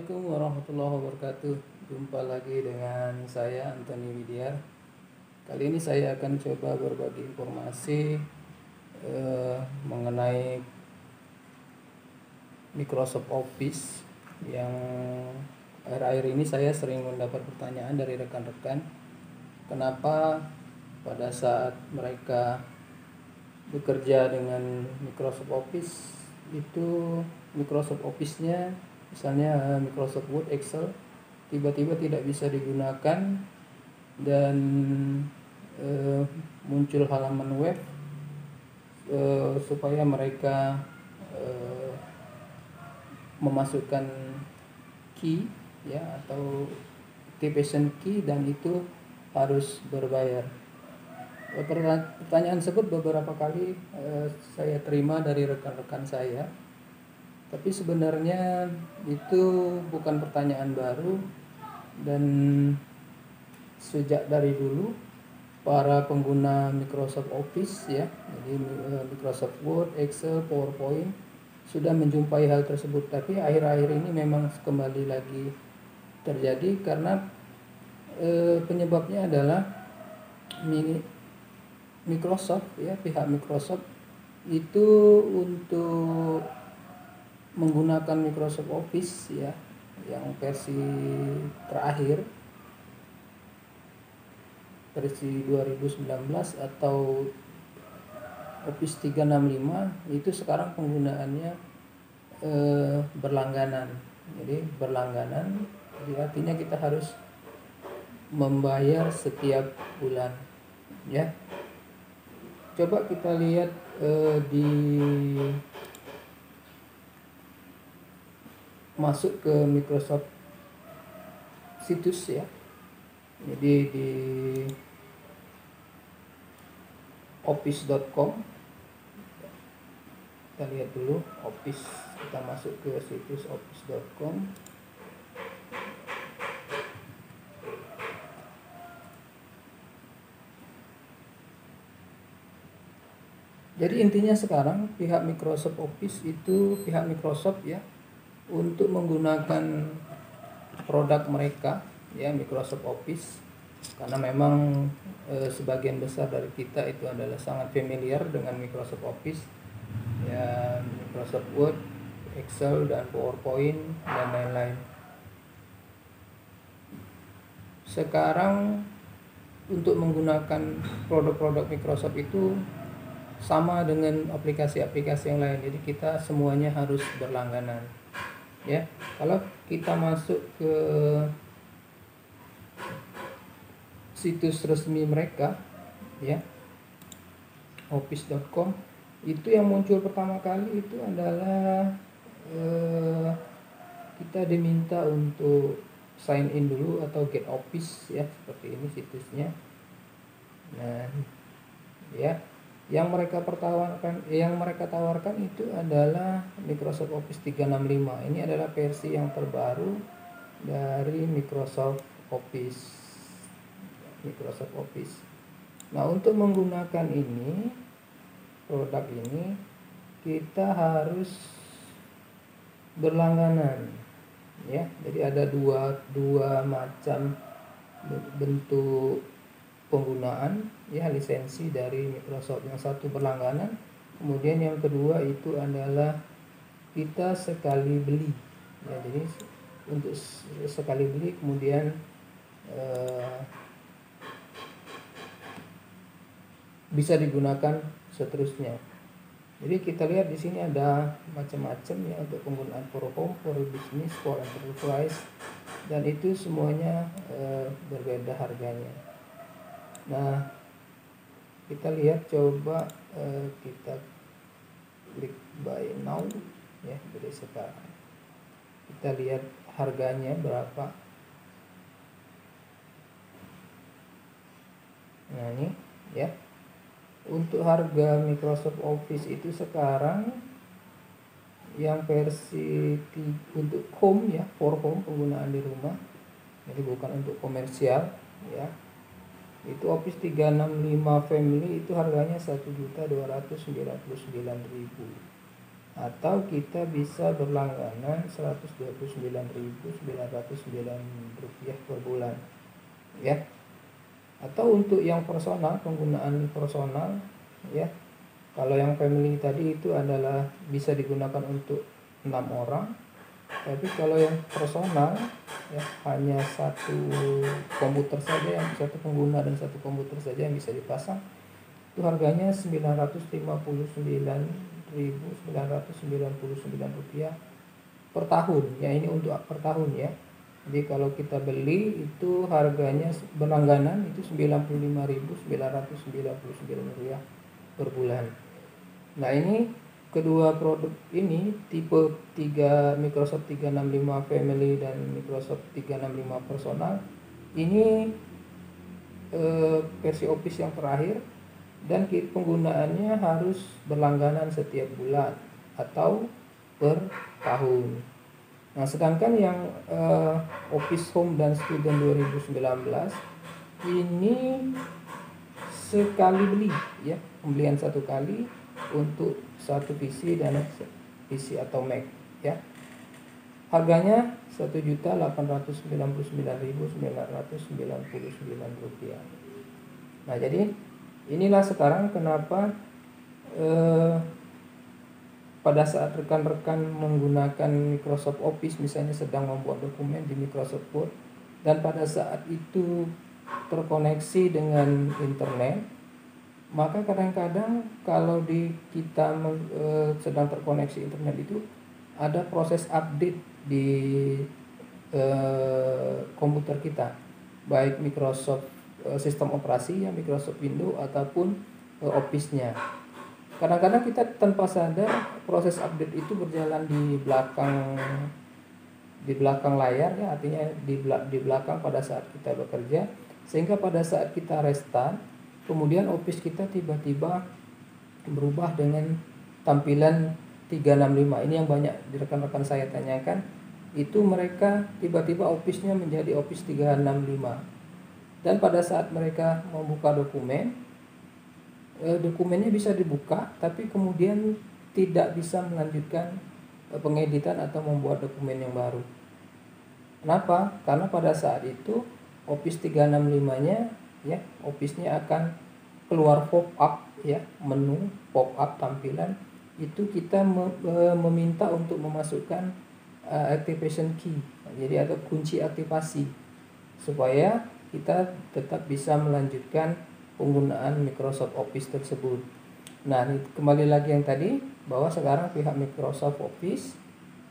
Assalamualaikum warahmatullahi wabarakatuh. Jumpa lagi dengan saya Anthony Widiar. Kali ini saya akan coba berbagi informasi mengenai Microsoft Office yang akhir-akhir ini saya sering mendapat pertanyaan dari rekan-rekan, kenapa pada saat mereka bekerja dengan Microsoft Office itu Microsoft Office-nya, misalnya Microsoft Word, Excel, tiba-tiba tidak bisa digunakan dan muncul halaman web supaya mereka memasukkan key ya atau activation key, dan itu harus berbayar. Pertanyaan tersebut beberapa kali saya terima dari rekan-rekan saya, tapi sebenarnya itu bukan pertanyaan baru, dan sejak dari dulu para pengguna Microsoft Office ya, jadi Microsoft Word, Excel, PowerPoint sudah menjumpai hal tersebut. Tapi akhir-akhir ini memang kembali lagi terjadi karena penyebabnya adalah Microsoft ya, pihak Microsoft itu untuk menggunakan Microsoft Office ya yang versi terakhir, versi 2019 atau Office 365, itu sekarang penggunaannya berlangganan. Jadi berlangganan, jadi artinya kita harus membayar setiap bulan ya. Coba kita lihat di masuk ke Microsoft situs ya. Jadi di office.com kita lihat dulu Office, kita masuk ke situs office.com. Jadi intinya sekarang pihak Microsoft Office itu pihak Microsoft ya, untuk menggunakan produk mereka ya Microsoft Office, karena memang sebagian besar dari kita itu adalah sangat familiar dengan Microsoft Office ya, Microsoft Word, Excel, dan PowerPoint dan lain-lain. Sekarang untuk menggunakan produk-produk Microsoft itu sama dengan aplikasi-aplikasi yang lain, jadi kita semuanya harus berlangganan ya. Kalau kita masuk ke situs resmi mereka ya, office.com, itu yang muncul pertama kali itu adalah kita diminta untuk sign in dulu atau get office ya, seperti ini situsnya. Nah ya, yang mereka tawarkan itu adalah Microsoft Office 365. Ini adalah versi yang terbaru dari Microsoft Office. Nah, untuk menggunakan ini, produk ini, kita harus berlangganan ya. Jadi ada dua macam bentuk penggunaan ya, lisensi dari Microsoft. Yang satu berlangganan, kemudian yang kedua itu adalah kita sekali beli ya. Jadi untuk sekali beli, kemudian bisa digunakan seterusnya. Jadi kita lihat di sini ada macam-macam ya, untuk penggunaan for home, for business, for enterprise, dan itu semuanya berbeda harganya. Nah, kita lihat, coba kita klik buy now ya, jadi sekarang kita lihat harganya berapa. Nah ini ya, untuk harga Microsoft Office itu sekarang yang versi untuk home ya, for home, penggunaan di rumah, jadi bukan untuk komersial ya, itu Office 365 Family itu harganya 1.299.000. atau kita bisa berlangganan Rp129.909 per bulan ya. Atau untuk yang personal, penggunaan personal ya, kalau yang family tadi itu adalah bisa digunakan untuk 6 orang, tapi kalau yang personal ya hanya satu komputer saja, yang satu pengguna dan satu komputer saja yang bisa dipasang, itu harganya Rp959.999 per tahun ya. Ini untuk per tahun ya. Jadi kalau kita beli itu harganya berlangganan itu Rp95.999 per bulan. Nah, ini kedua produk ini tipe 3 Microsoft 365 Family dan Microsoft 365 Personal ini versi Office yang terakhir, dan penggunaannya harus berlangganan setiap bulan atau per tahun. Nah, sedangkan yang Office Home dan Student 2019 ini sekali beli ya, pembelian satu kali untuk satu PC dan PC atau Mac ya. Harganya Rp1.899.999. Nah, jadi inilah sekarang kenapa pada saat rekan-rekan menggunakan Microsoft Office, misalnya sedang membuat dokumen di Microsoft Word, dan pada saat itu terkoneksi dengan internet, maka kadang-kadang kalau kita sedang terkoneksi internet itu ada proses update di komputer kita, baik Microsoft sistem operasi ya, Microsoft Windows ataupun Office-nya. Kadang-kadang kita tanpa sadar proses update itu berjalan di belakang layar ya, artinya di belakang pada saat kita bekerja, sehingga pada saat kita restart kemudian Office kita tiba-tiba berubah dengan tampilan 365. Ini yang banyak rekan-rekan saya tanyakan, itu mereka tiba-tiba Office-nya menjadi Office 365, dan pada saat mereka membuka dokumennya bisa dibuka, tapi kemudian tidak bisa melanjutkan pengeditan atau membuat dokumen yang baru. Kenapa? Karena pada saat itu Office 365-nya ya, Office-nya akan keluar pop-up ya, menu pop-up tampilan itu kita meminta untuk memasukkan activation key. Jadi ada kunci aktivasi supaya kita tetap bisa melanjutkan penggunaan Microsoft Office tersebut. Nah, ini kembali lagi yang tadi, bahwa sekarang pihak Microsoft Office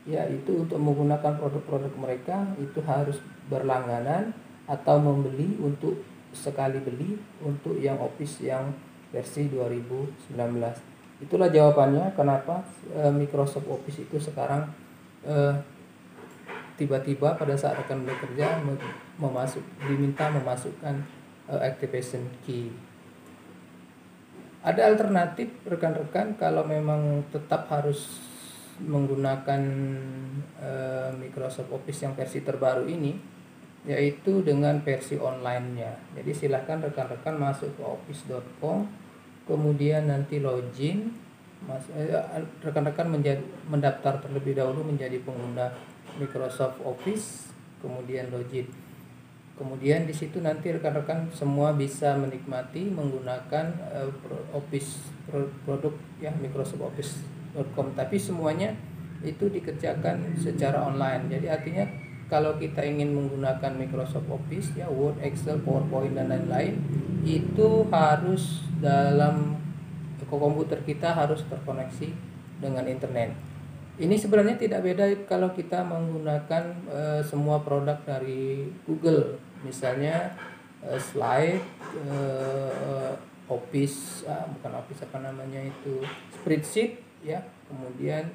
yaitu untuk menggunakan produk-produk mereka itu harus berlangganan atau membeli untuk sekali beli untuk yang Office yang versi 2019. Itulah jawabannya kenapa Microsoft Office itu sekarang tiba-tiba pada saat akan bekerja diminta memasukkan activation key. Ada alternatif rekan-rekan kalau memang tetap harus menggunakan Microsoft Office yang versi terbaru ini, yaitu dengan versi online-nya. Jadi silahkan rekan-rekan masuk ke office.com, kemudian nanti login, rekan-rekan mendaftar terlebih dahulu menjadi pengguna Microsoft Office, kemudian login. Kemudian di situ nanti rekan-rekan semua bisa menikmati menggunakan Office produk ya, Microsoft Office.com, tapi semuanya itu dikerjakan secara online. Jadi artinya kalau kita ingin menggunakan Microsoft Office ya, Word, Excel, PowerPoint dan lain-lain, itu harus dalam komputer kita harus terkoneksi dengan internet. Ini sebenarnya tidak beda kalau kita menggunakan semua produk dari Google, misalnya Slide, Office, Spreadsheet ya, kemudian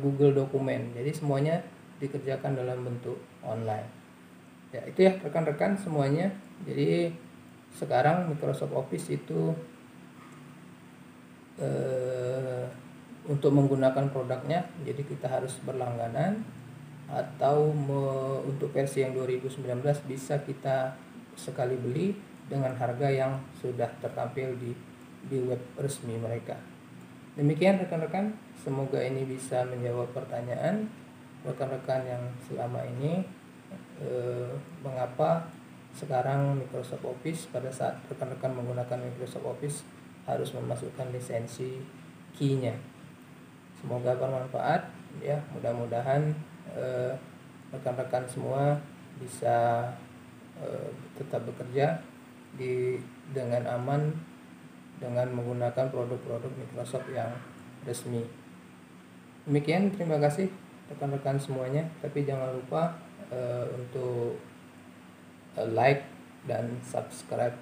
Google Dokumen. Jadi semuanya dikerjakan dalam bentuk online. Ya, itu ya rekan-rekan semuanya. Jadi sekarang Microsoft Office itu untuk menggunakan produknya, jadi kita harus berlangganan, atau untuk versi yang 2019 bisa kita sekali beli dengan harga yang sudah tertampil di web resmi mereka. Demikian rekan-rekan, semoga ini bisa menjawab pertanyaan rekan-rekan yang selama ini mengapa sekarang Microsoft Office pada saat rekan-rekan menggunakan Microsoft Office harus memasukkan lisensi key-nya. Semoga bermanfaat ya, mudah-mudahan rekan-rekan semua bisa tetap bekerja dengan aman dengan menggunakan produk-produk Microsoft yang resmi. Demikian, terima kasih rekan-rekan semuanya, tapi jangan lupa untuk like dan subscribe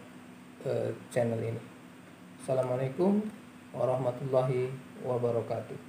channel ini. Assalamualaikum warahmatullahi wabarakatuh.